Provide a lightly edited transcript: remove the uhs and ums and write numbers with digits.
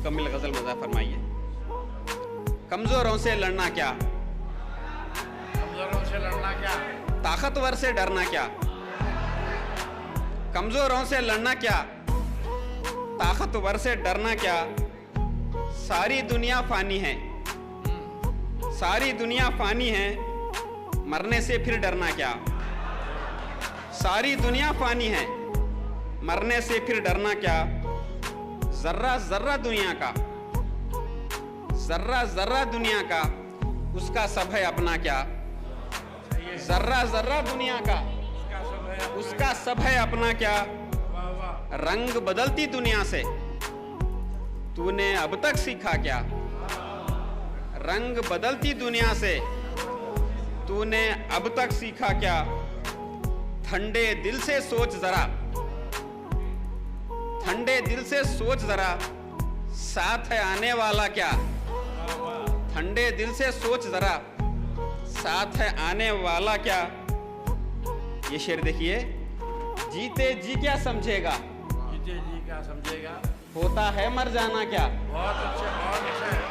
मुकम्मल गजल मज़ा फरमाइए। कमजोरों से लड़ना क्या, कमजोरों से लड़ना क्या, ताकतवर से डरना क्या। कमजोरों से लड़ना क्या, ताकतवर से डरना क्या। सारी दुनिया फानी है, सारी दुनिया फानी है, मरने से फिर डरना क्या। सारी दुनिया फानी है, मरने से फिर डरना क्या। जर्रा जर्रा दुनिया का, जर्रा जर्रा दुनिया का, उसका सब है अपना क्या। जर्रा जर्रा दुनिया का, उसका सब है अपना क्या। रंग बदलती दुनिया से तूने अब तक सीखा क्या। रंग बदलती दुनिया से तूने अब तक सीखा क्या। ठंडे दिल से सोच जरा, ठंडे दिल से सोच जरा, साथ है आने वाला क्या। ठंडे दिल से सोच जरा, साथ है आने वाला क्या। ये शेर देखिए। जीते जी क्या समझेगा, जीते जी क्या समझेगा, होता है मर जाना क्या। बहुत अच्छे, बहुत अच्छे।